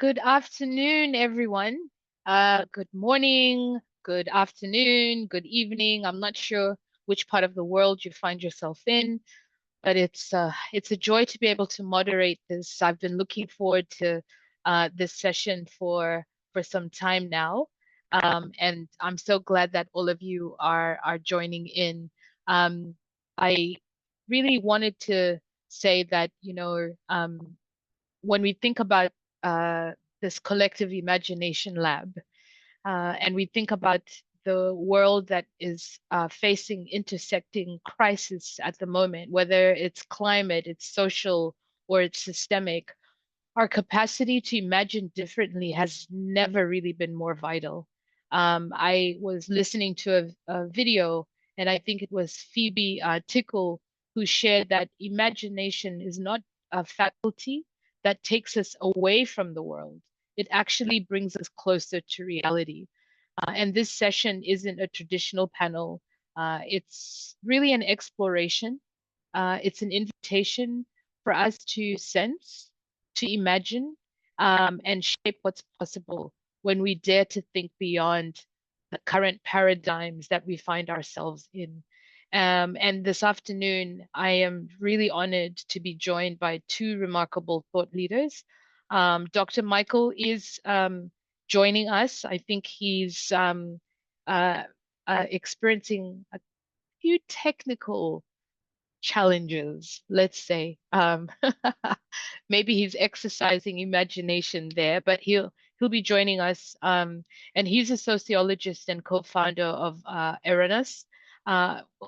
Good afternoon, everyone. Good morning, good afternoon, good evening. I'm not sure which part of the world you find yourself in, but it's a joy to be able to moderate this. I've been looking forward to this session for some time now, and I'm so glad that all of you are joining in. I really wanted to say that, when we think about uh, this collective imagination lab, and we think about the world that is facing intersecting crisis at the moment, whether it's climate, it's social, or it's systemic, our capacity to imagine differently has never really been more vital. I was listening to a video, and I think it was Phoebe Tickle who shared that imagination is not a faculty that takes us away from the world. It actually brings us closer to reality. And this session isn't a traditional panel. It's really an exploration. It's an invitation for us to sense, to imagine, and shape what's possible when we dare to think beyond the current paradigms that we find ourselves in. And this afternoon, I am really honored to be joined by two remarkable thought leaders. Dr. Michael is joining us. I think he's uh, experiencing a few technical challenges, let's say. Maybe he's exercising imagination there, but he'll be joining us. And he's a sociologist and co-founder of Eranos,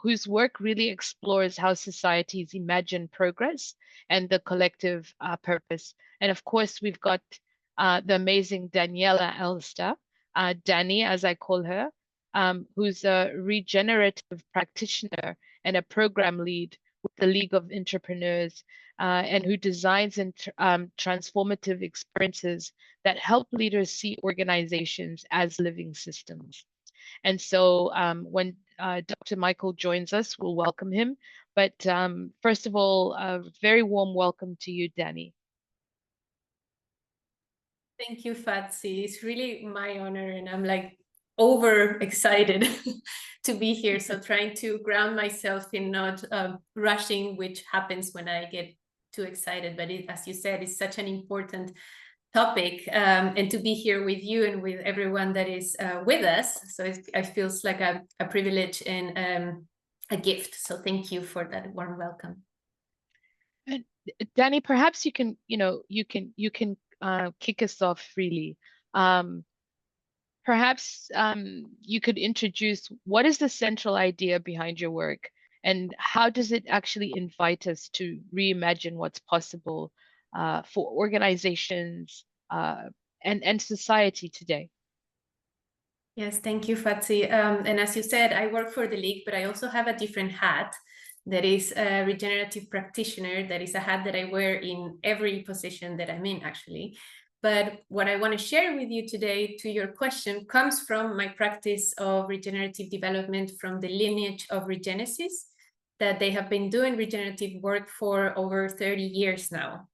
whose work really explores how societies imagine progress and the collective purpose. And of course, we've got the amazing Daniela Elster, Dani, as I call her, who's a regenerative practitioner and a program lead with the League of Intrapreneurs, and who designs and transformative experiences that help leaders see organizations as living systems. And so when Dr. Michael joins us, we'll welcome him. But first of all, a very warm welcome to you, Dani. Thank you, Fadzi. It's really my honor, and I'm like over excited to be here. So trying to ground myself in not rushing, which happens when I get too excited. But as you said, it's such an important topic, and to be here with you and with everyone that is with us. So it feels like a privilege and a gift. So thank you for that warm welcome. And Dani, perhaps you can, you can kick us off freely. Perhaps you could introduce what is the central idea behind your work, and how does it actually invite us to reimagine what's possible for organizations and society today? Yes, thank you, Fadzi. And as you said, I work for the League, but I also have a different hat. That is a regenerative practitioner. That is a hat that I wear in every position that I'm in, actually. But what I want to share with you today, to your question, comes from my practice of regenerative development from the lineage of Regenesis, that they have been doing regenerative work for over 30 years now.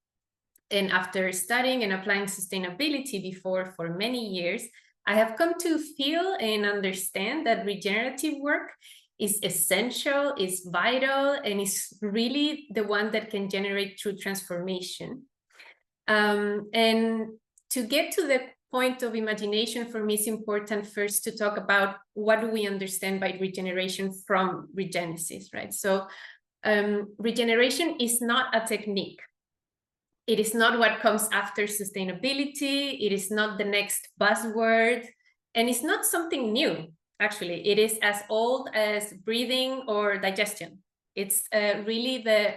And after studying and applying sustainability before for many years, I have come to feel and understand that regenerative work is essential, is vital, and is really the one that can generate true transformation. And to get to the point of imagination, for me, it's important first to talk about what do we understand by regeneration from Regenesis, right? So regeneration is not a technique. It is not what comes after sustainability. It is not the next buzzword, and it's not something new. Actually, it is as old as breathing or digestion. It's really the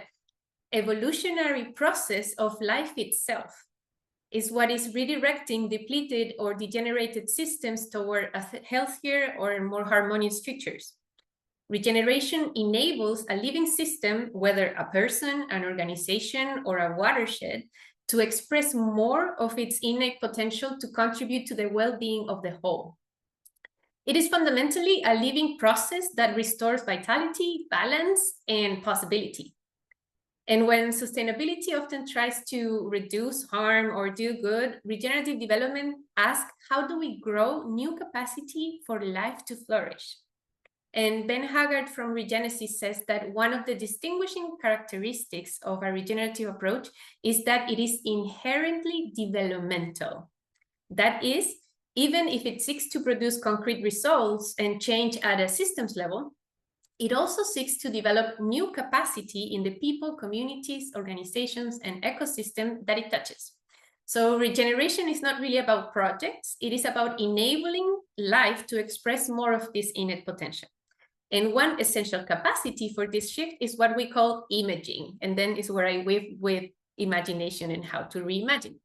evolutionary process of life itself is what is redirecting depleted or degenerated systems toward a healthier or more harmonious futures. Regeneration enables a living system, whether a person, an organization, or a watershed, to express more of its innate potential to contribute to the well-being of the whole. It is fundamentally a living process that restores vitality, balance, and possibility. And when sustainability often tries to reduce harm or do good, regenerative development asks, how do we grow new capacity for life to flourish? And Ben Haggard from Regenesis says that one of the distinguishing characteristics of a regenerative approach is that it is inherently developmental. That is, even if it seeks to produce concrete results and change at a systems level, it also seeks to develop new capacity in the people, communities, organizations, and ecosystem that it touches. So regeneration is not really about projects. It is about enabling life to express more of this innate potential. And one essential capacity for this shift is what we call imaging. And then is where I weave with imagination and how to reimagine.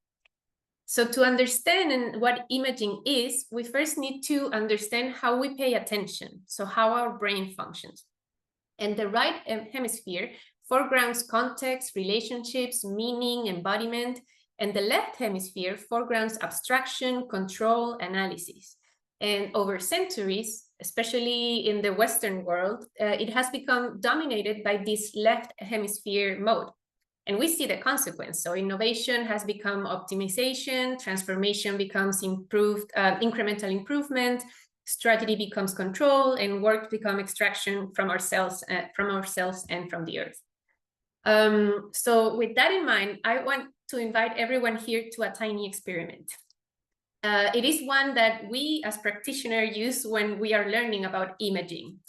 So to understand what imaging is, we first need to understand how we pay attention, so how our brain functions. And the right hemisphere foregrounds context, relationships, meaning, embodiment, and the left hemisphere foregrounds abstraction, control, analysis. And over centuries, especially in the Western world, it has become dominated by this left hemisphere mode. And we see the consequence. So innovation has become optimization, transformation becomes incremental improvement, strategy becomes control, and work becomes extraction from ourselves and from the earth. So with that in mind, I want to invite everyone here to a tiny experiment. It is one that we as practitioners use when we are learning about imaging.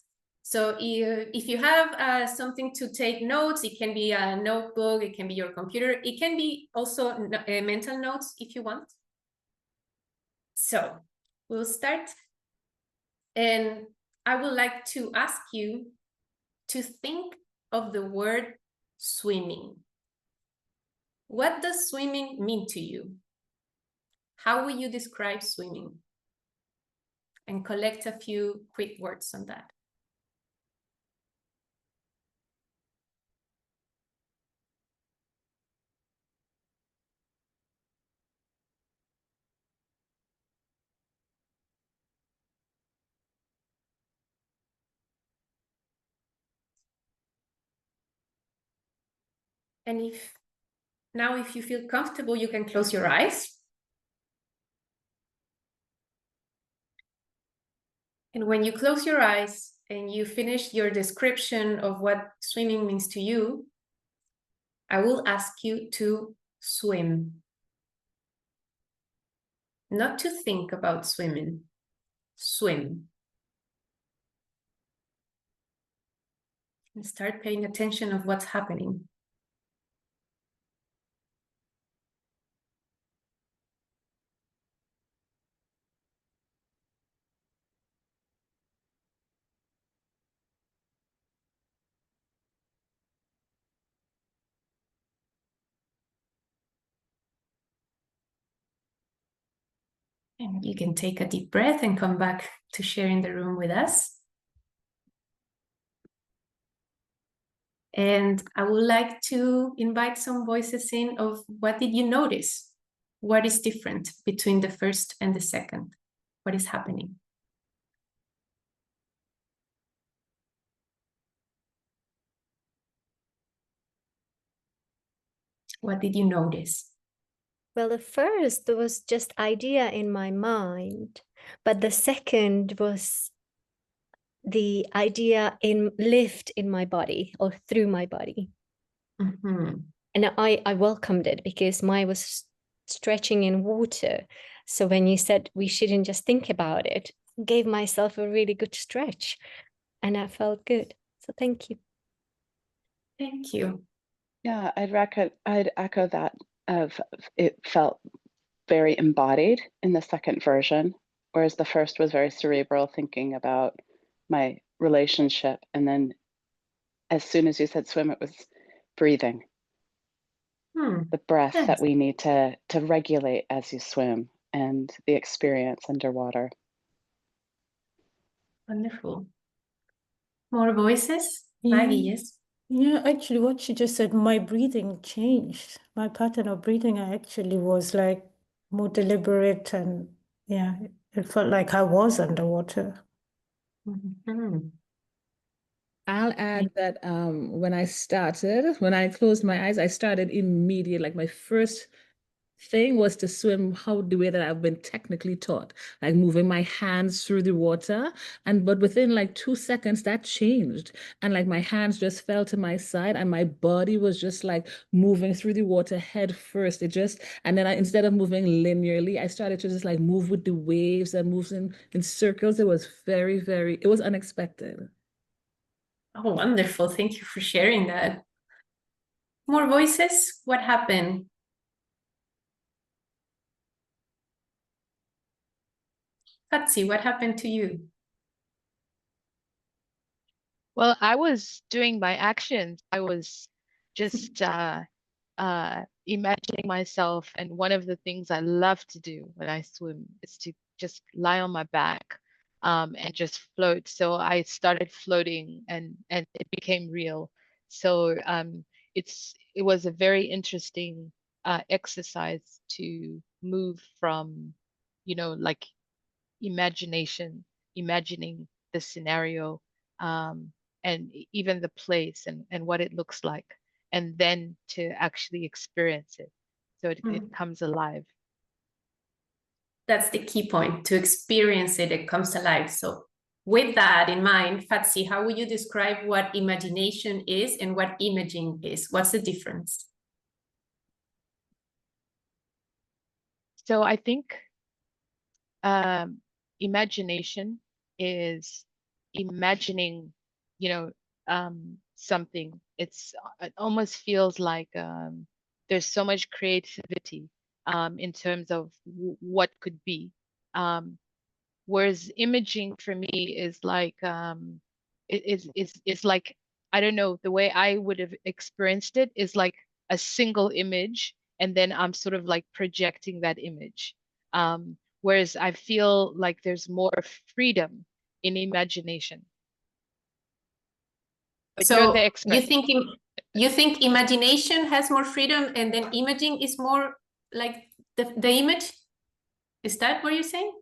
So if you have something to take notes, it can be a notebook, it can be your computer, it can be also mental notes if you want. So we'll start. And I would like to ask you to think of the word swimming. What does swimming mean to you? How will you describe swimming? And collect a few quick words on that. And if you feel comfortable, you can close your eyes. And when you close your eyes and you finish your description of what swimming means to you, I will ask you to swim. Not to think about swimming, swim. And start paying attention of what's happening. And you can take a deep breath and come back to sharing the room with us. And I would like to invite some voices in of what did you notice? What is different between the first and the second? What is happening? What did you notice? Well, the first was just idea in my mind, but the second was the idea lived in my body or through my body. Mm-hmm. And I welcomed it because mine was stretching in water. So when you said we shouldn't just think about it, gave myself a really good stretch and I felt good. So thank you. Thank you. Yeah, I'd echo that of it felt very embodied in the second version, whereas the first was very cerebral, thinking about my relationship. And then as soon as you said swim, it was breathing. The breath Yes. that we need to regulate as you swim and the experience underwater. Wonderful. More voices? Maggie, yes. Yeah, actually what you just said, my breathing changed. My pattern of breathing actually was like more deliberate and yeah, it felt like I was underwater. Mm-hmm. I'll add that when I closed my eyes, I started immediately, like my first thing was to swim the way that I've been technically taught, like moving my hands through the water. But within like 2 seconds, that changed. And like my hands just fell to my side and my body was just like moving through the water head first. And then instead of moving linearly, I started to just like move with the waves and move in circles. It was it was unexpected. Oh, wonderful. Thank you for sharing that. More voices? What happened? Fadzi, what happened to you? Well, I was doing my actions. I was just imagining myself. And one of the things I love to do when I swim is to just lie on my back and just float. So I started floating and it became real. So it was a very interesting exercise to move from, like imagining the scenario and even the place and what it looks like, and then to actually experience it. So it comes alive. That's the key point, to experience it, it comes alive. So with that in mind, Fadzi, how would you describe what imagination is and what imaging is? What's the difference? So I think imagination is imagining, something. It almost feels like there's so much creativity in terms of what could be. Whereas imaging for me is like it's like, I don't know, the way I would have experienced it is like a single image, and then I'm sort of like projecting that image. Whereas I feel like there's more freedom in imagination. But you're the expert. You think imagination has more freedom and then imaging is more like the image? Is that what you're saying?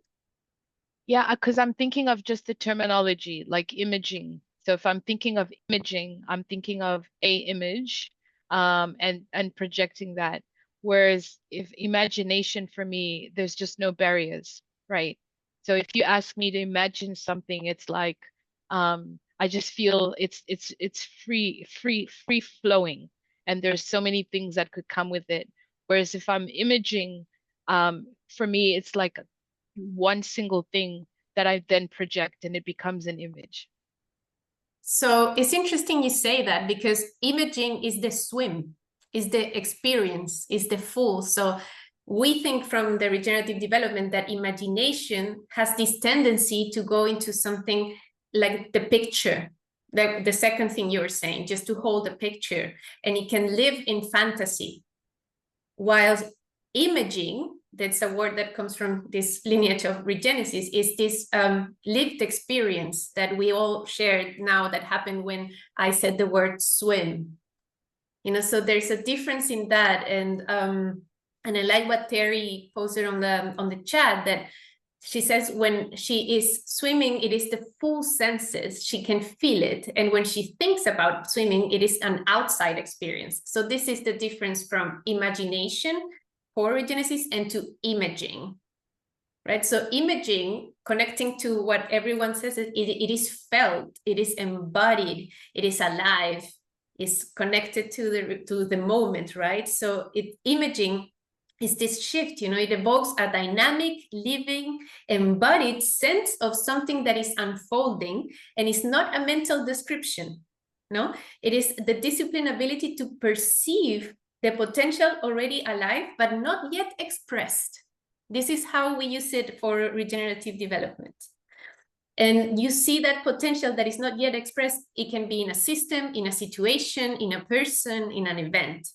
Yeah, because I'm thinking of just the terminology, like imaging. So if I'm thinking of imaging, I'm thinking of a image and projecting that. Whereas if imagination for me, there's just no barriers, right? So if you ask me to imagine something, it's like I just feel it's free flowing, and there's so many things that could come with it. Whereas if I'm imaging, for me, it's like one single thing that I then project and it becomes an image. So it's interesting you say that, because imaging is the swim, is the experience, is the full. So we think from the regenerative development that imagination has this tendency to go into something like the picture, the second thing you were saying, just to hold a picture, and it can live in fantasy. While imaging, that's a word that comes from this lineage of regenesis, is this lived experience that we all shared now that happened when I said the word swim. So there's a difference in that. And I like what Terry posted on the chat, that she says when she is swimming, it is the full senses, she can feel it. And when she thinks about swimming, it is an outside experience. So this is the difference from imagination for regenesis and to imaging, right? So imaging, connecting to what everyone says, it is felt, it is embodied, it is alive, it's connected to the moment, right? So imaging is this shift, it evokes a dynamic, living, embodied sense of something that is unfolding, and it's not a mental description. No, it is the disciplined ability to perceive the potential already alive, but not yet expressed. This is how we use it for regenerative development. And you see that potential that is not yet expressed, it can be in a system, in a situation, in a person, in an event.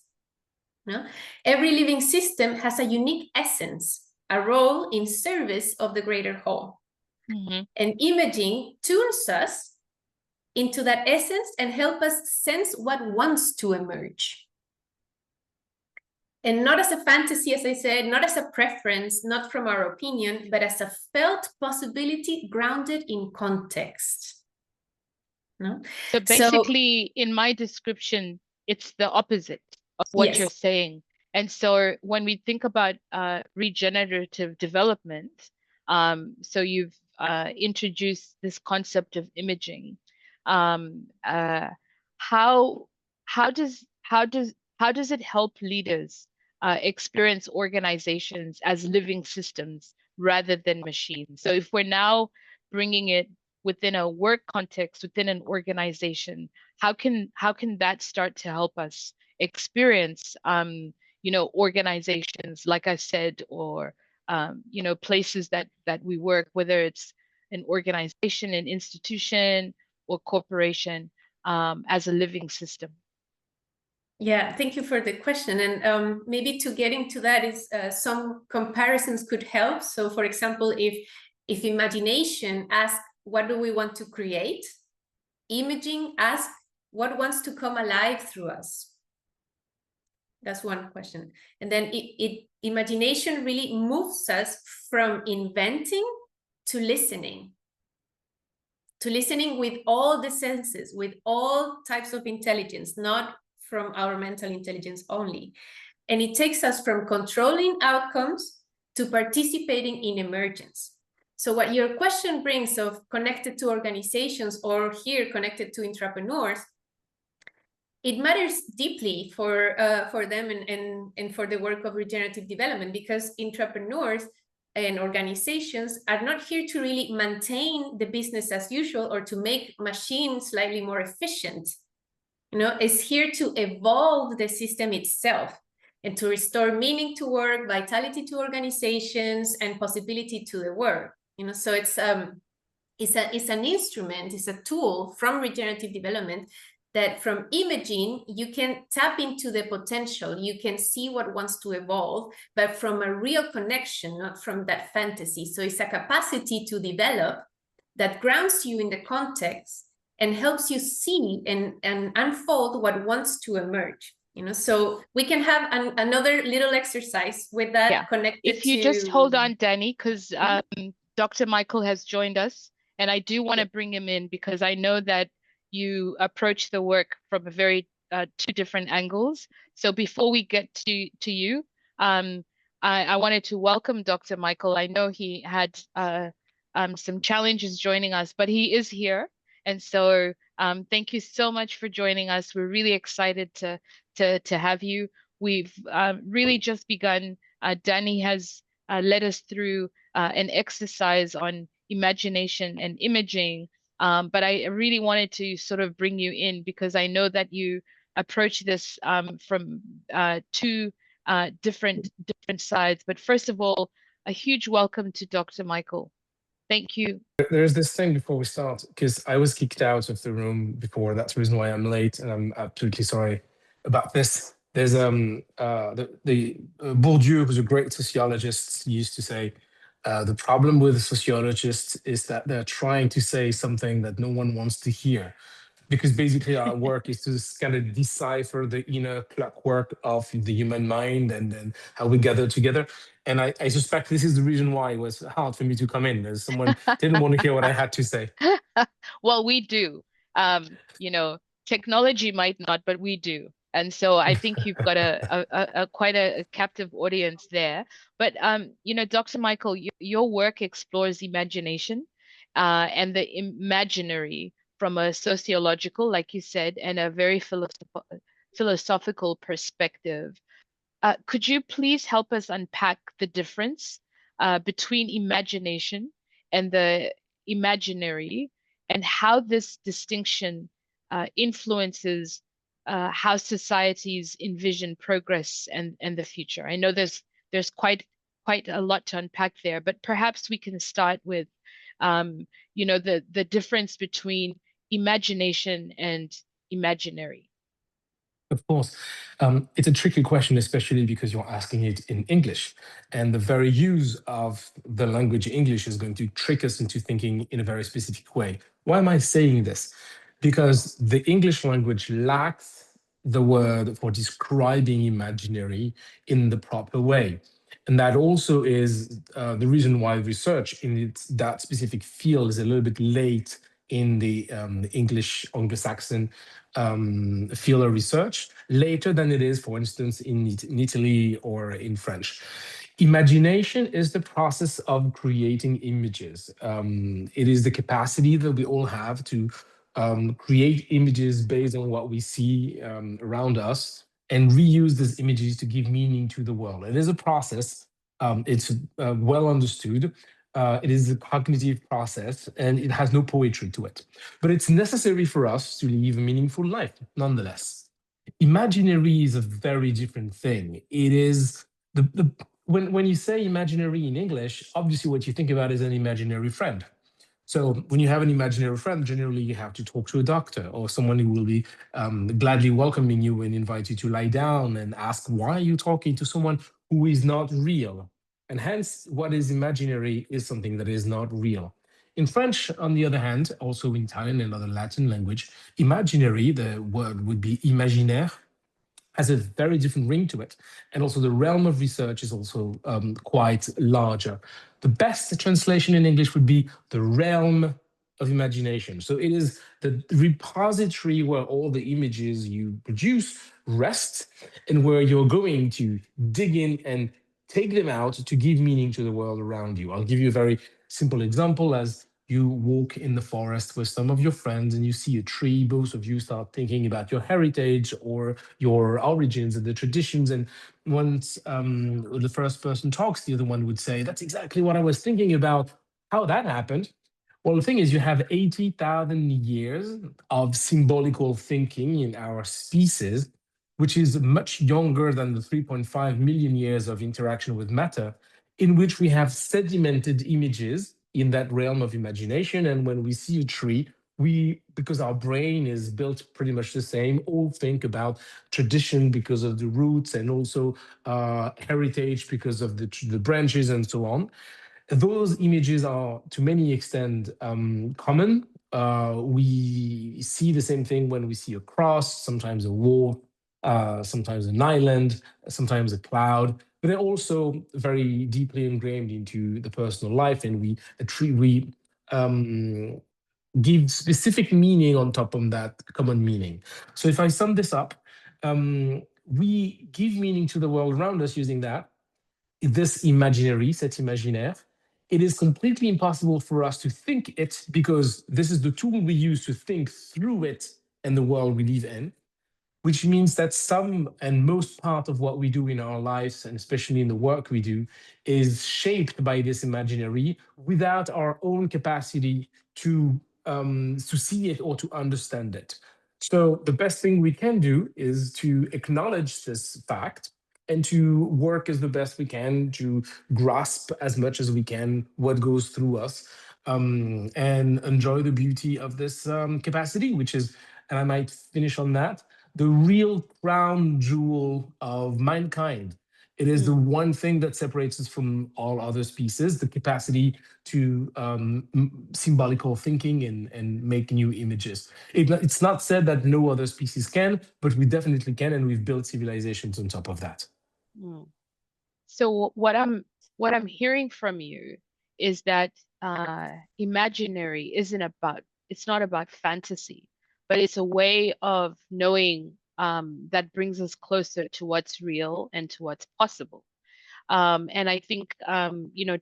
No? Every living system has a unique essence, a role in service of the greater whole. Mm-hmm. And imaging tunes us into that essence and help us sense what wants to emerge. And not as a fantasy, as I said, not as a preference, not from our opinion, but as a felt possibility grounded in context. No? So basically, in my description, it's the opposite of what you're saying. And so when we think about regenerative development, so you've introduced this concept of imaging. How does it help leaders experience organizations as living systems rather than machines? So if we're now bringing it within a work context, within an organization, how can that start to help us experience organizations, like I said, or places that we work, whether it's an organization, an institution, or corporation, as a living system? Yeah, thank you for the question. And maybe to get into that is some comparisons could help. So for example, if imagination asks, what do we want to create? Imaging asks, what wants to come alive through us? That's one question. And then imagination really moves us from inventing to listening with all the senses, with all types of intelligence, not from our mental intelligence only. And it takes us from controlling outcomes to participating in emergence. So what your question brings of connected to organizations, or here connected to intrapreneurs, it matters deeply for them and for the work of regenerative development, because intrapreneurs and organizations are not here to really maintain the business as usual or to make machines slightly more efficient. It's here to evolve the system itself and to restore meaning to work, vitality to organizations, and possibility to the work. So it's an instrument, it's a tool from regenerative development that from imaging, you can tap into the potential, you can see what wants to evolve, but from a real connection, not from that fantasy. So it's a capacity to develop that grounds you in the context and helps you see and unfold what wants to emerge. So we can have another little exercise with that connected. If you just hold on, Danny, because Dr. Michael has joined us, and I do want to bring him in because I know that you approach the work from a very two different angles. So before we get to you, I wanted to welcome Dr. Michael. I know he had some challenges joining us, but he is here. And so thank you so much for joining us. We're really excited to have you. We've really just begun. Danny has led us through an exercise on imagination and imaging. But I really wanted to sort of bring you in because I know that you approach this from two different sides. But first of all, a huge welcome to Dr. Michael. Thank you. There's this thing before we start, because I was kicked out of the room before. That's the reason why I'm late, and I'm absolutely sorry about this. There's Bourdieu, who's a great sociologist, used to say, the problem with sociologists is that they're trying to say something that no one wants to hear, because basically our work is to kind of decipher the inner clockwork of the human mind and how we gather together. And I suspect this is the reason why it was hard for me to come in, as someone didn't want to hear what I had to say. Well, we do. Technology might not, but we do. And so I think you've got quite a captive audience there. But, Dr. Michael, your work explores imagination and the imaginary from a sociological, like you said, and a very philosophical perspective. Could you please help us unpack the difference between imagination and the imaginary, and how this distinction influences how societies envision progress and the future? I know there's quite a lot to unpack there, but perhaps we can start with the difference between imagination and imaginary. Of course. It's a tricky question, especially because you're asking it in English. And the very use of the language English is going to trick us into thinking in a very specific way. Why am I saying this? Because the English language lacks the word for describing imaginary in the proper way. And that also is the reason why research in that specific field is a little bit late in the English Anglo-Saxon field of research, later than it is, for instance, in Italy or in French. Imagination is the process of creating images. It is the capacity that we all have to create images based on what we see around us and reuse these images to give meaning to the world. It is a process. It's well understood. It is a cognitive process and it has no poetry to it. But it's necessary for us to live a meaningful life, nonetheless. Imaginary is a very different thing. It is when you say imaginary in English, obviously what you think about is an imaginary friend. So when you have an imaginary friend, generally you have to talk to a doctor or someone who will be gladly welcoming you and invite you to lie down and ask, why are you talking to someone who is not real? And hence, what is imaginary is something that is not real. In French, on the other hand, also in Italian and other Latin language, imaginary, the word would be imaginaire, has a very different ring to it. And also the realm of research is also quite larger. The best translation in English would be the realm of imagination. So it is the repository where all the images you produce rest and where you're going to dig in and take them out to give meaning to the world around you. I'll give you a very simple example. As you walk in the forest with some of your friends and you see a tree, both of you start thinking about your heritage or your origins and the traditions. And once the first person talks, the other one would say, that's exactly what I was thinking about, how that happened. Well, the thing is, you have 80,000 years of symbolical thinking in our species, which is much younger than the 3.5 million years of interaction with matter, in which we have sedimented images in that realm of imagination. And when we see a tree, we, because our brain is built pretty much the same, all think about tradition because of the roots and also heritage because of the branches and so on. Those images are, to many extent, common. We see the same thing when we see a cross, sometimes a wall, sometimes an island, sometimes a cloud, but they're also very deeply ingrained into the personal life, and we give specific meaning on top of that common meaning. So if I sum this up, we give meaning to the world around us using that, this imaginary, cet imaginaire. It is completely impossible for us to think it because this is the tool we use to think through it and the world we live in, which means that some and most part of what we do in our lives, and especially in the work we do, is shaped by this imaginary without our own capacity to see it or to understand it. So the best thing we can do is to acknowledge this fact and to work as the best we can to grasp as much as we can what goes through us, and enjoy the beauty of this capacity, which is, and I might finish on that, the real crown jewel of mankind. It is the one thing that separates us from all other species, the capacity to symbolical thinking and make new images. It's not said that no other species can, but we definitely can, and we've built civilizations on top of that. So what I'm hearing from you is that imaginary it's not about fantasy, but it's a way of knowing that brings us closer to what's real and to what's possible. And I think,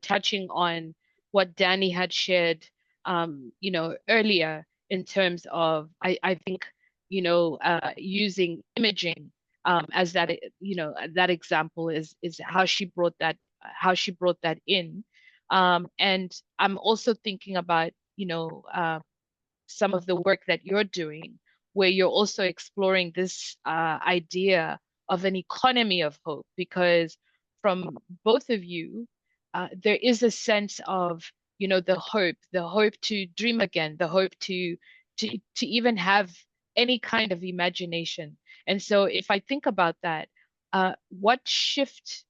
touching on what Danny had shared, earlier in terms of, I think, using imaging as that, that example is how she brought that in. And I'm also thinking about, some of the work that you're doing, where you're also exploring this idea of an economy of hope, because from both of you, there is a sense of, the hope to dream again, the hope to even have any kind of imagination. And so if I think about that, what shift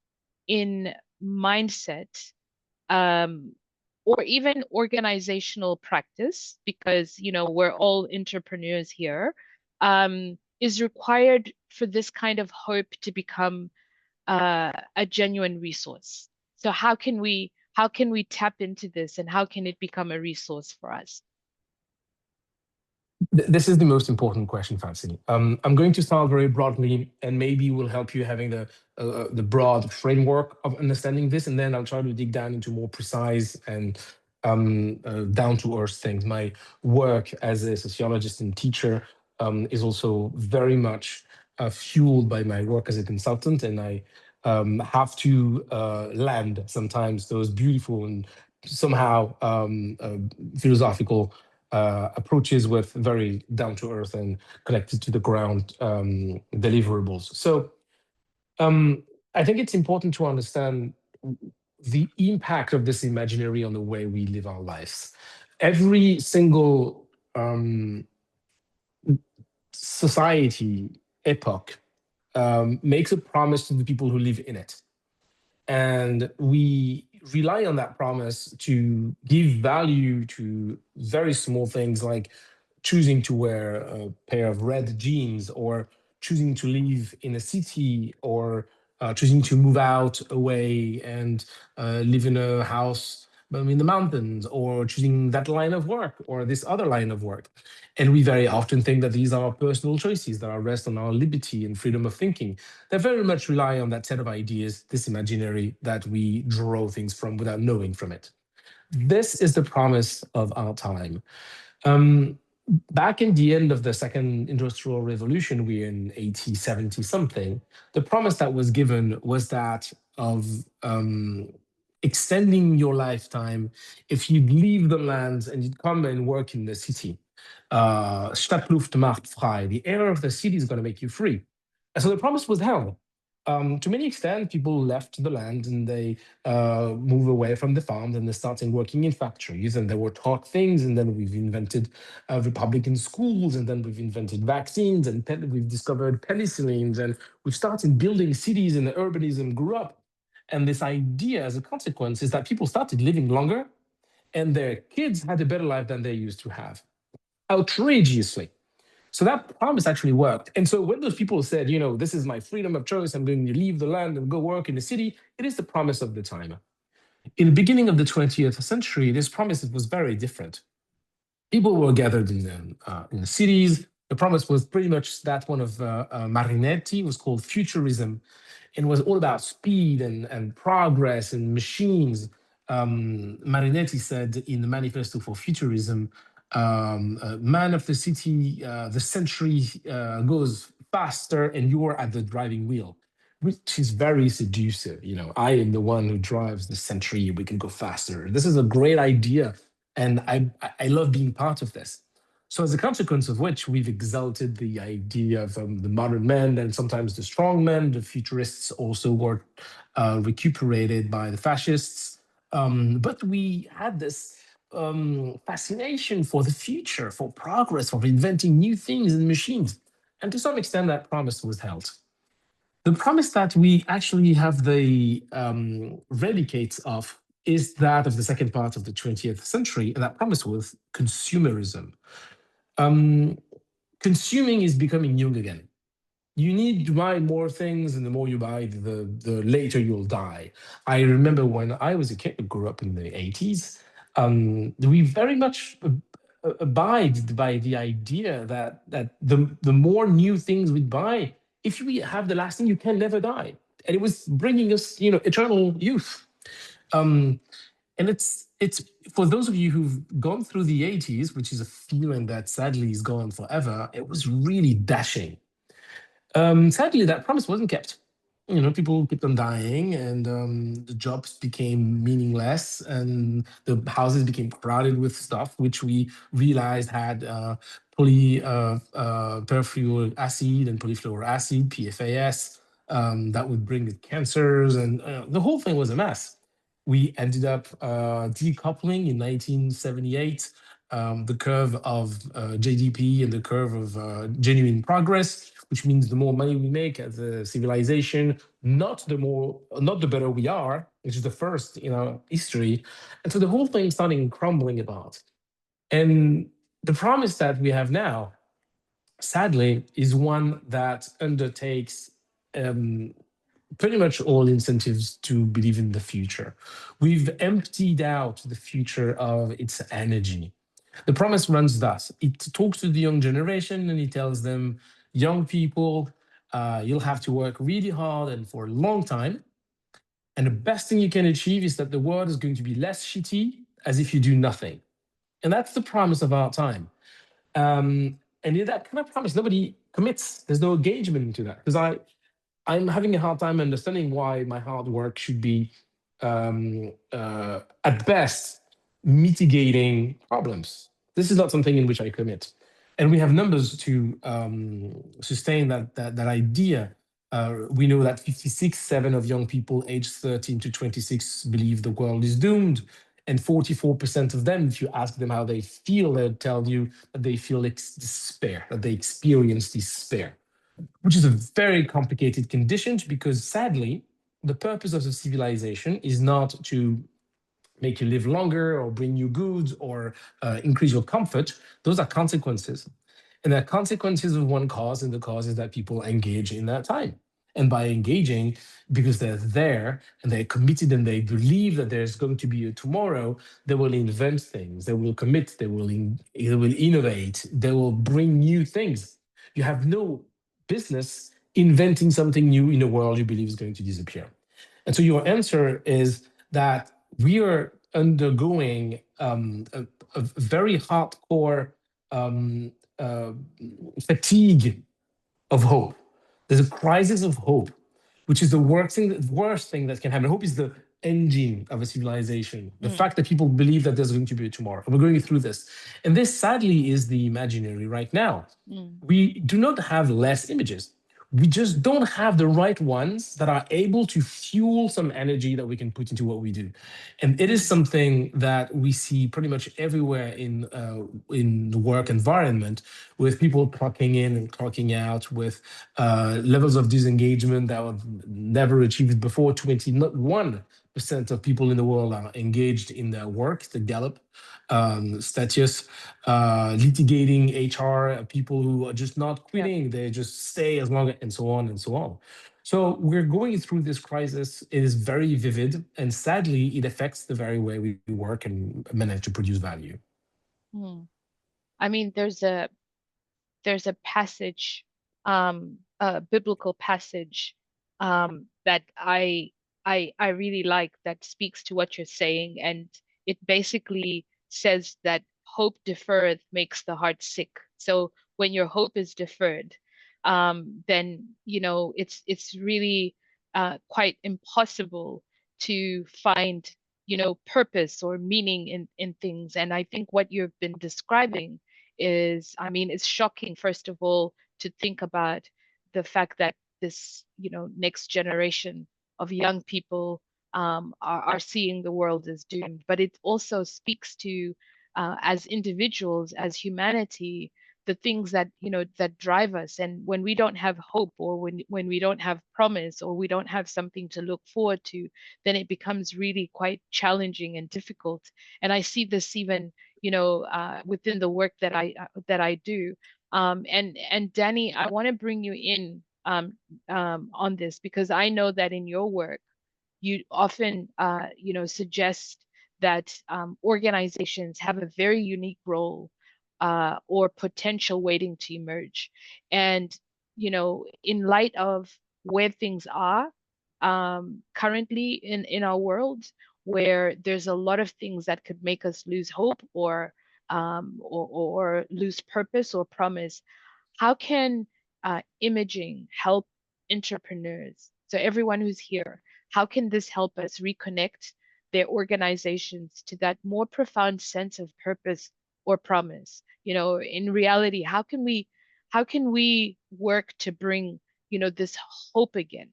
in mindset, or even organizational practice, because we're all entrepreneurs here, is required for this kind of hope to become a genuine resource? So how can we tap into this, and how can it become a resource for us? This is the most important question, Fadzi. I'm going to start very broadly, and maybe will help you having the broad framework of understanding this, and then I'll try to dig down into more precise and down to earth things. My work as a sociologist and teacher is also very much fueled by my work as a consultant, and I have to land sometimes those beautiful and somehow philosophical approaches with very down to earth and connected to the ground deliverables. So I think it's important to understand the impact of this imaginary on the way we live our lives. Every single society, epoch, makes a promise to the people who live in it. And we rely on that promise to give value to very small things like choosing to wear a pair of red jeans, or choosing to live in a city, or choosing to move out away and live in a house in the mountains, or choosing that line of work or this other line of work. And we very often think that these are our personal choices that are rest on our liberty and freedom of thinking. They very much rely on that set of ideas, this imaginary that we draw things from without knowing from it. This is the promise of our time. Back in the end of the second industrial revolution, we're in 1870 something, the promise that was given was that of extending your lifetime if you'd leave the lands and you'd come and work in the city. Stadtluft macht frei. The air of the city is going to make you free. And so the promise was held. To many extent, people left the land and they move away from the farms and they started working in factories, and they were taught things. And then we've invented Republican schools, and then we've invented vaccines, and we've discovered penicillins, and we've started building cities, and the urbanism grew up. And this idea, as a consequence, is that people started living longer, and their kids had a better life than they used to have, outrageously. So that promise actually worked. And so when those people said, you know, this is my freedom of choice, I'm going to leave the land and go work in the city, it is the promise of the time. In the beginning of the 20th century, this promise was very different. People were gathered in the cities. The promise was pretty much that one of Marinetti. It was called futurism. It was all about speed and progress and machines. Marinetti said in the Manifesto for Futurism, man of the city, the century goes faster and you're at the driving wheel, which is very seductive. You know, I am the one who drives the century, we can go faster. This is a great idea, and I love being part of this. So as a consequence of which, we've exalted the idea of the modern man and sometimes the strong man. The futurists also were recuperated by the fascists. But we had this fascination for the future, for progress, for inventing new things and machines. And to some extent, that promise was held. The promise that we actually have the relicates of is that of the second part of the 20th century, and that promise was consumerism. Consuming is becoming young again. You need to buy more things, and the more you buy, the later you'll die. I remember when I was a kid, I grew up in the 80s, we very much abide by the idea that the more new things we buy, if we have the last thing, you can never die. And it was bringing us, you know, eternal youth. And it's for those of you who've gone through the 80s, which is a feeling that sadly is gone forever, it was really dashing. Sadly, that promise wasn't kept. You know, people kept on dying, and the jobs became meaningless, and the houses became crowded with stuff which we realized had perfluoric acid and polyfluoric acid, PFAS, that would bring cancers, and the whole thing was a mess. We ended up decoupling in 1978 the curve of GDP and the curve of genuine progress, which means the more money we make as a civilization, not the better we are, which is the first in our history. And so the whole thing started crumbling apart. And the promise that we have now, sadly, is one that undertakes pretty much all incentives to believe in the future. We've emptied out the future of its energy. The promise runs thus. It talks to the young generation and it tells them, young people, you'll have to work really hard and for a long time. And the best thing you can achieve is that the world is going to be less shitty as if you do nothing. And that's the promise of our time. And in that kind of promise, nobody commits. There's no engagement into that. Because I'm having a hard time understanding why my hard work should be, at best, mitigating problems. This is not something in which I commit. And we have numbers to sustain that idea. We know that 56% of young people aged 13 to 26 believe the world is doomed. And 44% of them, if you ask them how they feel, they'll tell you that they feel despair, that they experience despair, which is a very complicated condition because sadly, the purpose of the civilization is not to make you live longer or bring you goods or increase your comfort. Those are consequences. And they're consequences of one cause, and the cause is that people engage in that time. And by engaging, because they're there and they're committed and they believe that there's going to be a tomorrow, they will invent things, they will commit, they will innovate, they will bring new things. You have no business inventing something new in a world you believe is going to disappear. And so your answer is that we are undergoing a very hardcore fatigue of hope. There's a crisis of hope, which is the worst thing that can happen. Hope is the engine of a civilization. The fact that people believe that there's going to be a tomorrow. And we're going through this. And this, sadly, is the imaginary right now. We do not have less images. We just don't have the right ones that are able to fuel some energy that we can put into what we do. And it is something that we see pretty much everywhere in the work environment, with people clocking in and clocking out, with levels of disengagement that were never achieved before. 21% of people in the world are engaged in their work, the Gallup status, litigating HR, people who are just not quitting, they just stay as long, and so on and so on. So we're going through this crisis. It is very vivid, and sadly, it affects the very way we work and manage to produce value. I mean, there's a passage, a biblical passage, that I really like, that speaks to what you're saying, and it basically says that hope deferred makes the heart sick. So when your hope is deferred, then it's really quite impossible to find purpose or meaning in things. And I think what you've been describing is, I mean, it's shocking, first of all, to think about the fact that this next generation of young people are seeing the world as doomed. But it also speaks to, as individuals, as humanity, the things that that drive us. And when we don't have hope, or when we don't have promise, or we don't have something to look forward to, then it becomes really quite challenging and difficult. And I see this even within the work that I do. And Danny, I want to bring you in on this, because I know that in your work you often suggest that organizations have a very unique role or potential waiting to emerge. And in light of where things are currently in our world, where there's a lot of things that could make us lose hope or lose purpose or promise, how can imaging help entrepreneurs? So everyone who's here, how can this help us reconnect their organizations to that more profound sense of purpose or promise? In reality, how can we work to bring this hope again?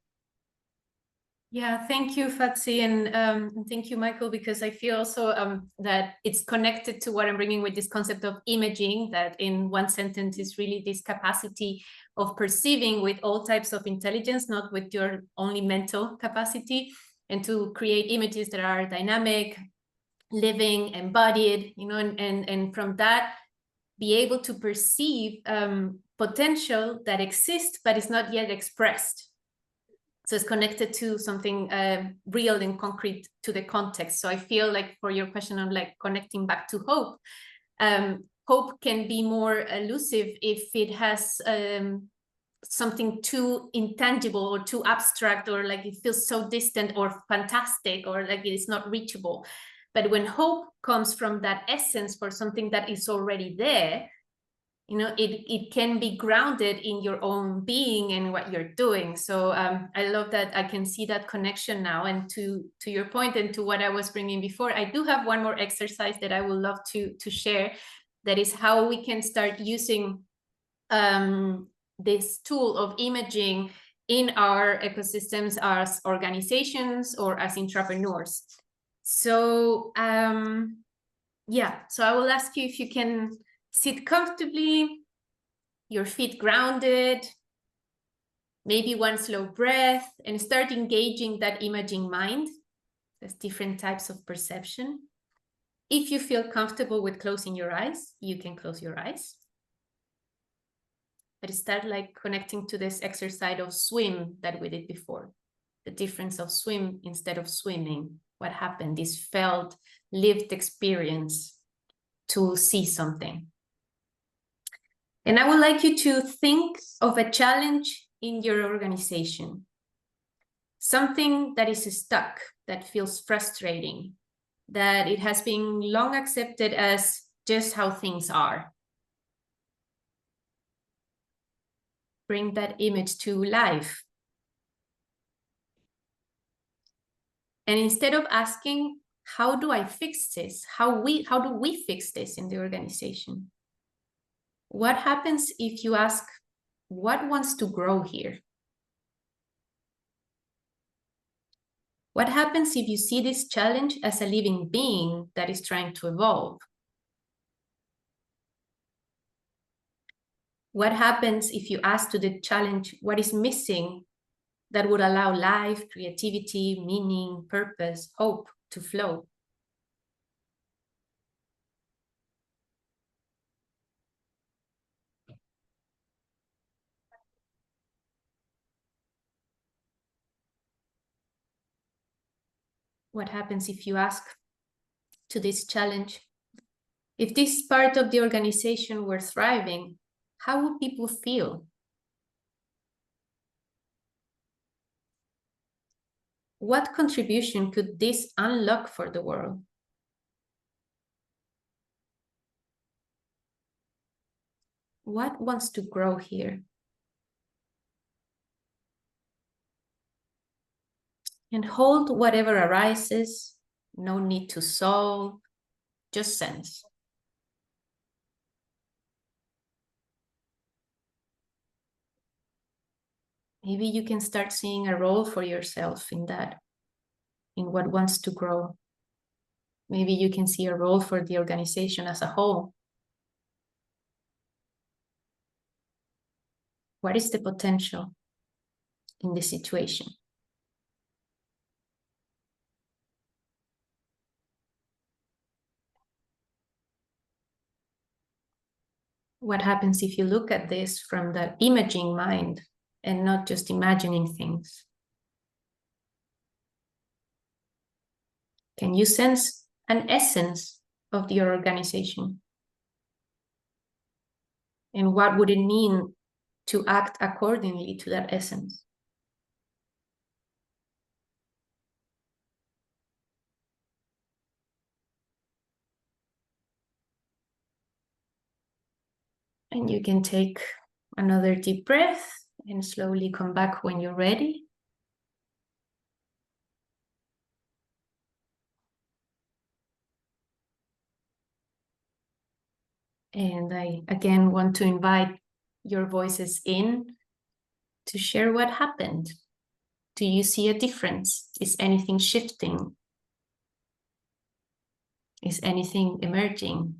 Yeah, thank you, Fadzi, and thank you, Michael, because I feel also that it's connected to what I'm bringing with this concept of imaging, that in one sentence is really this capacity of perceiving with all types of intelligence, not with your only mental capacity, and to create images that are dynamic, living, embodied, and from that, be able to perceive potential that exists, but is not yet expressed. So it's connected to something real and concrete to the context. So I feel like, for your question on like connecting back to hope, Hope can be more elusive if it has something too intangible or too abstract, or like it feels so distant or fantastic, or like it is not reachable. But when hope comes from that essence for something that is already there, you know, it can be grounded in your own being and what you're doing. So I love that I can see that connection now. And to your point and to what I was bringing before, I do have one more exercise that I would love to share. That is how we can start using this tool of imaging in our ecosystems as organizations or as intrapreneurs. So yeah, so I will ask you if you can sit comfortably, your feet grounded, maybe one slow breath, and start engaging that imaging mind. There's different types of perception. If you feel comfortable with closing your eyes, you can close your eyes. But start like connecting to this exercise of swim that we did before. The difference of swim instead of swimming. What happened? This felt, lived experience to see something. And I would like you to think of a challenge in your organization. Something that is stuck, that feels frustrating, that it has been long accepted as just how things are. Bring that image to life. And instead of asking, how do I fix this? How do we fix this in the organization? What happens if you ask, what wants to grow here? What happens if you see this challenge as a living being that is trying to evolve? What happens if you ask to the challenge what is missing that would allow life, creativity, meaning, purpose, hope to flow? What happens if you ask to this challenge, if this part of the organization were thriving, how would people feel? What contribution could this unlock for the world? What wants to grow here? And hold whatever arises, no need to solve, just sense. Maybe you can start seeing a role for yourself in that, in what wants to grow. Maybe you can see a role for the organization as a whole. What is the potential in this situation? What happens if you look at this from the imaging mind and not just imagining things? Can you sense an essence of your organization? And what would it mean to act accordingly to that essence? And you can take another deep breath and slowly come back when you're ready. And I again want to invite your voices in to share what happened. Do you see a difference? Is anything shifting? Is anything emerging?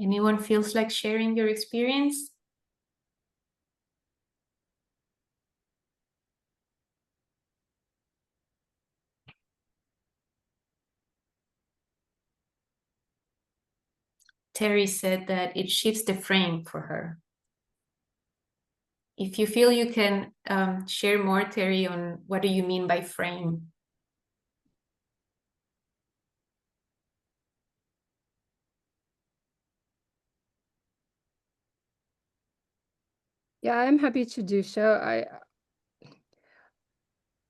Anyone feels like sharing your experience? Terry said that it shifts the frame for her. If you feel you can share more, Terry, on what do you mean by frame? Yeah, I'm happy to do so.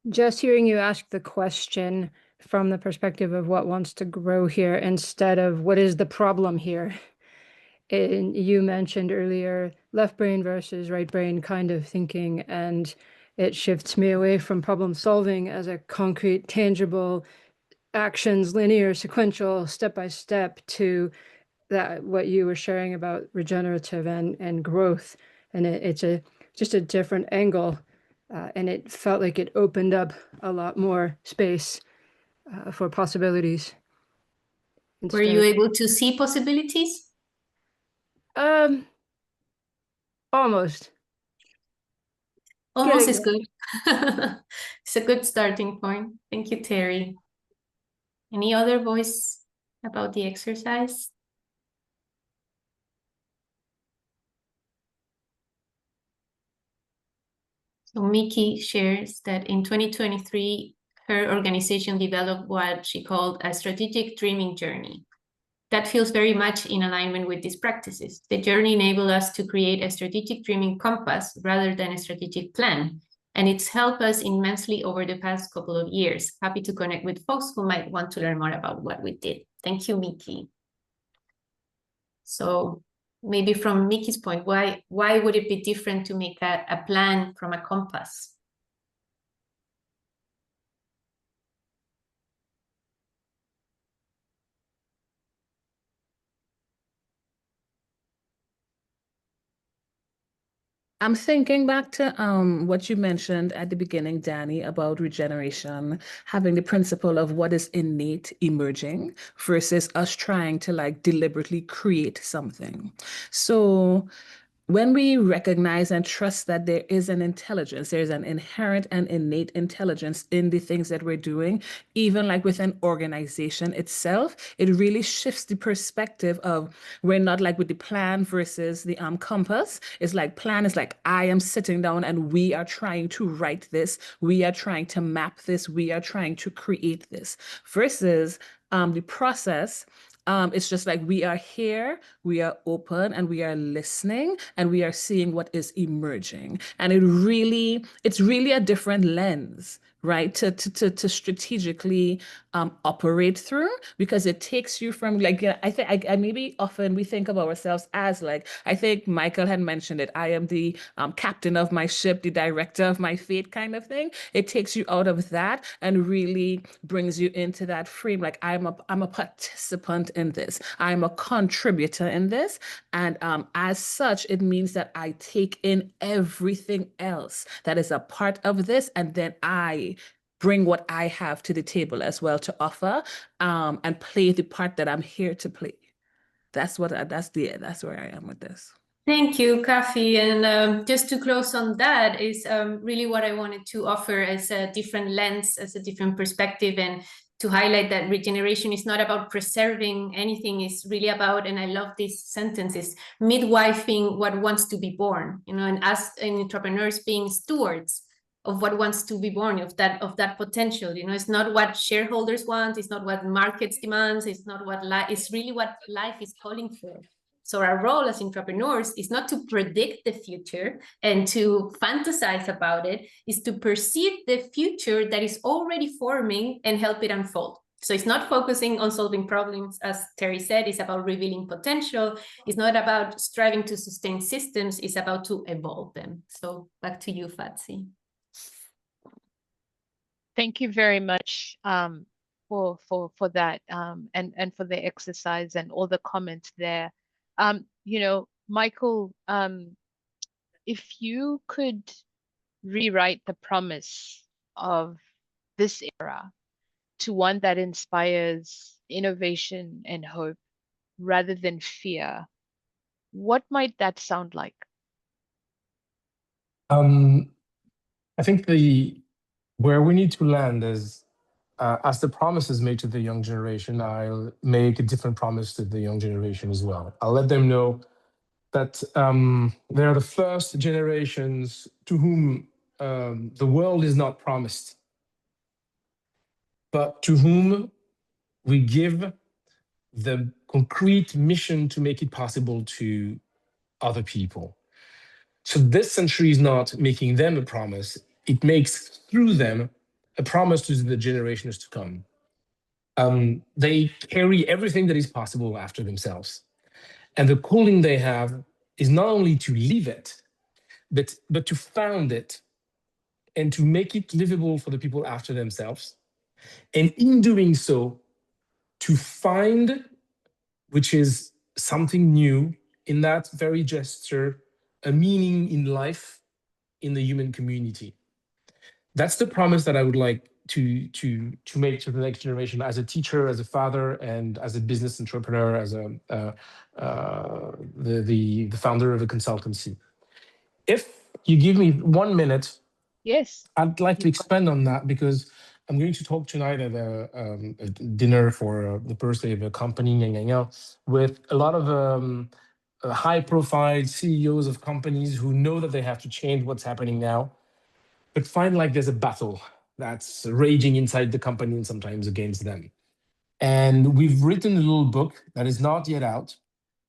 Just hearing you ask the question from the perspective of what wants to grow here instead of what is the problem here. And you mentioned earlier left brain versus right brain kind of thinking, and it shifts me away from problem solving as a concrete, tangible actions, linear, sequential, step by step, to that what you were sharing about regenerative and growth. And it's just a different angle. And it felt like it opened up a lot more space for possibilities. Were you able to see possibilities? Almost. Almost is good. It's a good starting point. Thank you, Terry. Any other voice about the exercise? So Miki shares that in 2023, her organization developed what she called a strategic dreaming journey. That feels very much in alignment with these practices. The journey enabled us to create a strategic dreaming compass rather than a strategic plan. And it's helped us immensely over the past couple of years. Happy to connect with folks who might want to learn more about what we did. Thank you, Miki. So maybe from Miki's point, why would it be different to make a plan from a compass? I'm thinking back to what you mentioned at the beginning, Danny, about regeneration, having the principle of what is innate emerging versus us trying to like deliberately create something. So when we recognize and trust that there is an intelligence, there's an inherent and innate intelligence in the things that we're doing, even like with an organization itself, it really shifts the perspective of we're not like with the plan versus the compass. It's like plan is like I am sitting down and we are trying to write this, we are trying to map this, we are trying to create this, versus the process. It's just like we are here, we are open, and we are listening, and we are seeing what is emerging. And it's really a different lens, right, to strategically operate through, because it takes you from like, I think I maybe often we think of ourselves as like, I think Michael had mentioned it, I am the captain of my ship, the director of my fate kind of thing. It takes you out of that and really brings you into that frame. Like I'm a participant in this, I'm a contributor in this. And as such, it means that I take in everything else that is a part of this, and then I bring what I have to the table as well to offer, and play the part that I'm here to play. That's where I am with this. Thank you, Kafi. And just to close on that is really what I wanted to offer as a different lens, as a different perspective, and to highlight that regeneration is not about preserving anything. It's really about, and I love this sentence, is midwifing what wants to be born, and us in Intrapreneurs being stewards of what wants to be born, of that potential. It's not what shareholders want, it's not what markets demands, it's not what it's really what life is calling for. So our role as Intrapreneurs is not to predict the future and to fantasize about it, is to perceive the future that is already forming and help it unfold. So it's not focusing on solving problems, as Terry said, it's about revealing potential. It's not about striving to sustain systems, it's about to evolve them. So back to you, Fadzi. Thank you very much for that and for the exercise and all the comments there. Michael, if you could rewrite the promise of this era to one that inspires innovation and hope rather than fear, what might that sound like? I think where we need to land is as the promises made to the young generation, I'll make a different promise to the young generation as well. I'll let them know that they are the first generations to whom the world is not promised, but to whom we give the concrete mission to make it possible to other people. So this century is not making them a promise, it makes through them a promise to the generations to come. They carry everything that is possible after themselves. And the calling they have is not only to live it, but to found it and to make it livable for the people after themselves. And in doing so, to find, which is something new in that very gesture, a meaning in life, in the human community. That's the promise that I would like to make to the next generation as a teacher, as a father, and as a business entrepreneur, as the founder of a consultancy. If you give me 1 minute, Yes. I'd like to expand on that, because I'm going to talk tonight at a dinner for the birthday of a company with a lot of high-profile CEOs of companies who know that they have to change what's happening now, but find like there's a battle that's raging inside the company and sometimes against them. And we've written a little book that is not yet out.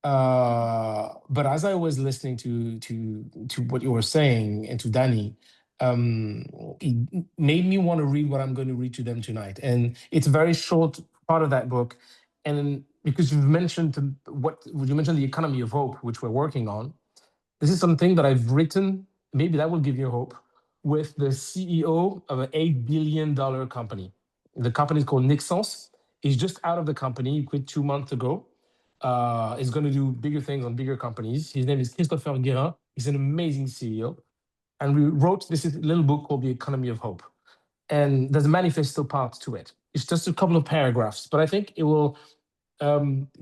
But as I was listening to what you were saying and to Danny, it made me want to read what I'm going to read to them tonight. And it's a very short part of that book. And because you've mentioned the economy of hope, which we're working on, this is something that I've written, maybe that will give you hope, with the CEO of an $8 billion company. The company is called Nixons. He's just out of the company. He quit 2 months ago. Is going to do bigger things on bigger companies. His name is Christopher Guérin. He's an amazing CEO. And we wrote this little book called The Economy of Hope. And there's a manifesto part to it. It's just a couple of paragraphs, but I think it will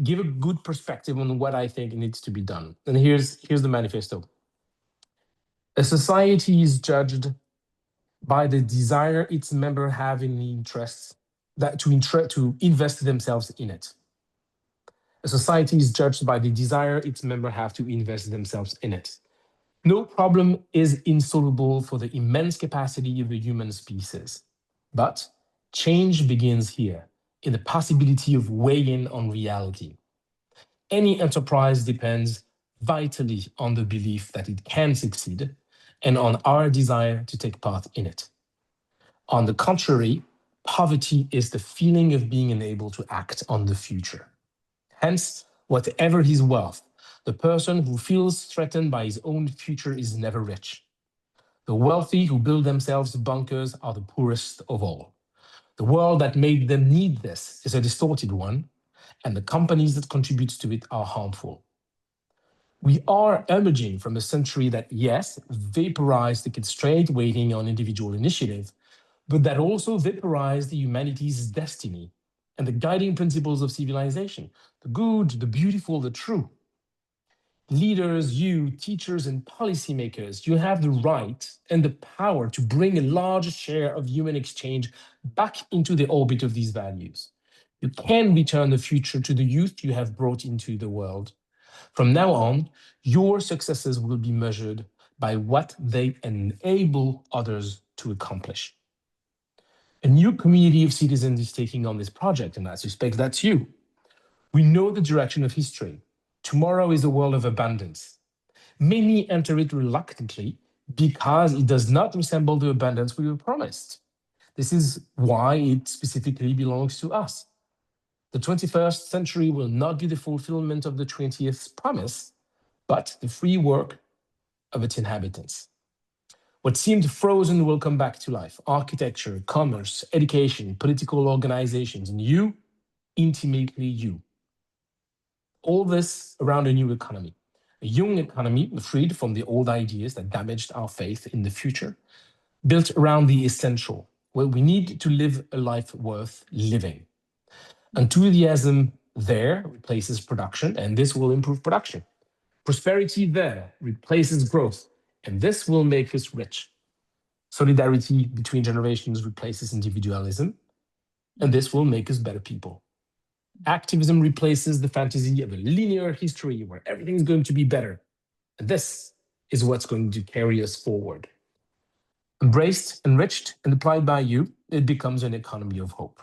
give a good perspective on what I think needs to be done. And here's the manifesto. A society is judged by the desire its members have in the interests to invest themselves in it. A society is judged by the desire its members have to invest themselves in it. No problem is insoluble for the immense capacity of the human species. But change begins here, in the possibility of weighing on reality. Any enterprise depends vitally on the belief that it can succeed and on our desire to take part in it. On the contrary, poverty is the feeling of being unable to act on the future. Hence, whatever his wealth, the person who feels threatened by his own future is never rich. The wealthy who build themselves bunkers are the poorest of all. The world that made them need this is a distorted one, and the companies that contribute to it are harmful. We are emerging from a century that, yes, vaporized the constraint waiting on individual initiative, but that also vaporized humanity's destiny and the guiding principles of civilization, the good, the beautiful, the true. Leaders, you, teachers, and policymakers, you have the right and the power to bring a large share of human exchange back into the orbit of these values. You can return the future to the youth you have brought into the world. From now on, your successes will be measured by what they enable others to accomplish. A new community of citizens is taking on this project, and I suspect that's you. We know the direction of history. Tomorrow is a world of abundance. Many enter it reluctantly because it does not resemble the abundance we were promised. This is why it specifically belongs to us. The 21st century will not be the fulfillment of the 20th promise, but the free work of its inhabitants. What seemed frozen will come back to life. Architecture, commerce, education, political organizations, and you, intimately you. All this around a new economy. A young economy freed from the old ideas that damaged our faith in the future, built around the essential, where we need to live a life worth living. Enthusiasm there replaces production, and this will improve production. Prosperity there replaces growth, and this will make us rich. Solidarity between generations replaces individualism, and this will make us better people. Activism replaces the fantasy of a linear history where everything's going to be better. And this is what's going to carry us forward. Embraced, enriched, and applied by you, it becomes an economy of hope.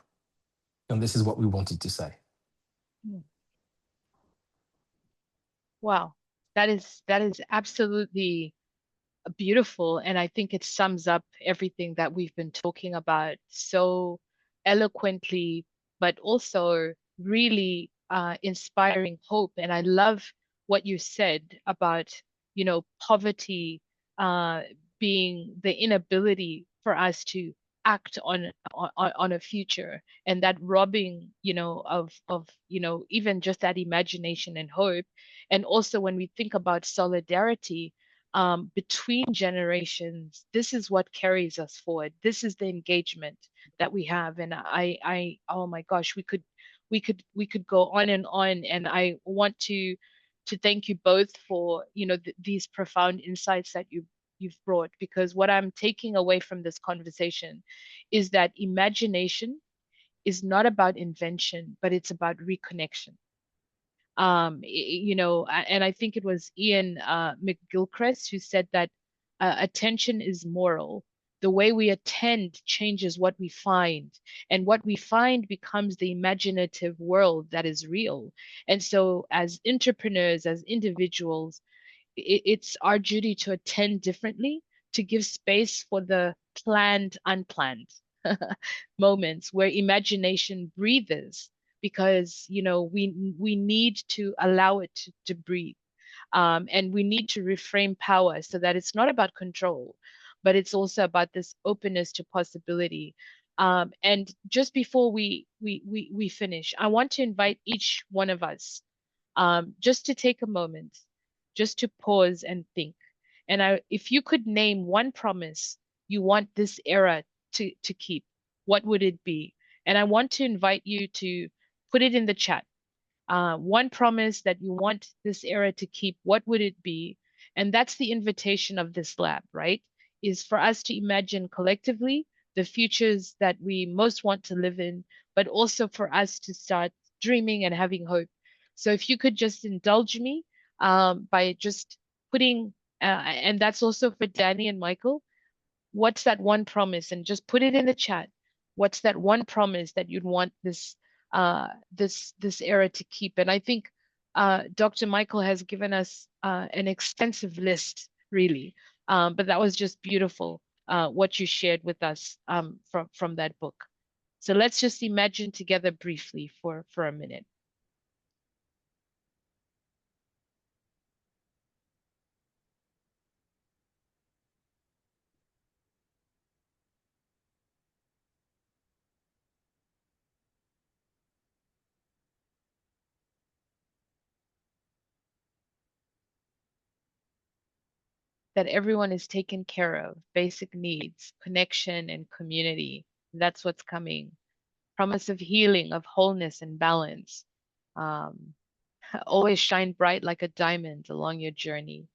And this is what we wanted to say. Wow, that is absolutely beautiful, and I think it sums up everything that we've been talking about so eloquently, but also really inspiring hope. And I love what you said about, poverty being the inability for us to act on a future, and that robbing, of even just that imagination and hope. And also when we think about solidarity between generations, this is what carries us forward. This is the engagement that we have. And I oh my gosh, we could go on, and I want to thank you both for these profound insights that you've brought, because what I'm taking away from this conversation is that imagination is not about invention, but it's about reconnection. And I think it was Ian McGilchrist who said that attention is moral. The way we attend changes what we find, and what we find becomes the imaginative world that is real. And so as entrepreneurs, as individuals, it's our duty to attend differently, to give space for the planned, unplanned moments where imagination breathes, because we need to allow it to breathe, and we need to reframe power so that it's not about control, but it's also about this openness to possibility. And just before we finish, I want to invite each one of us just to take a moment, just to pause and think. And if you could name one promise you want this era to keep, what would it be? And I want to invite you to put it in the chat. One promise that you want this era to keep, what would it be? And that's the invitation of this lab, right? Is for us to imagine collectively the futures that we most want to live in, but also for us to start dreaming and having hope. So if you could just indulge me by just putting, and that's also for Danny and Michael, what's that one promise? And just put it in the chat. What's that one promise that you'd want this this era to keep? And I think Dr. Michael has given us an extensive list, really. But that was just beautiful, what you shared with us from that book. So let's just imagine together briefly for a minute. That everyone is taken care of, basic needs, connection and community. That's what's coming. Promise of healing, of wholeness and balance. Always shine bright like a diamond along your journey.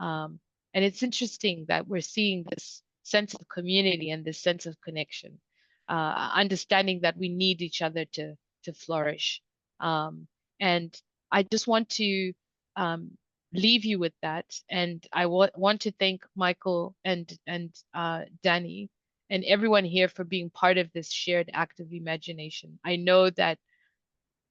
And it's interesting that we're seeing this sense of community and this sense of connection, understanding that we need each other to flourish. And I just want to leave you with that. And I want to thank Michael and Danny and everyone here for being part of this shared act of imagination. I know that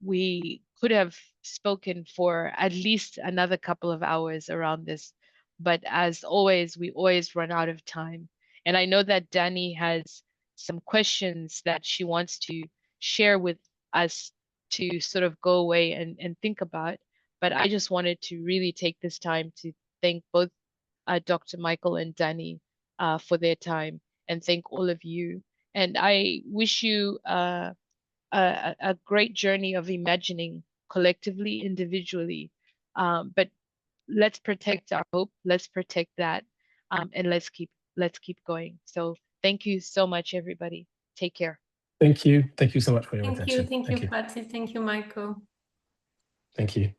we could have spoken for at least another couple of hours around this, but as always, we always run out of time. And I know that Danny has some questions that she wants to share with us to sort of go away and think about. But I just wanted to really take this time to thank both Dr. Michael and Danny for their time, and thank all of you. And I wish you a great journey of imagining collectively, individually. But let's protect our hope. Let's protect that, and let's keep going. So thank you so much, everybody. Take care. Thank you. Thank you so much for your attention. Thank you, Fadzi. Thank you, Michael. Thank you.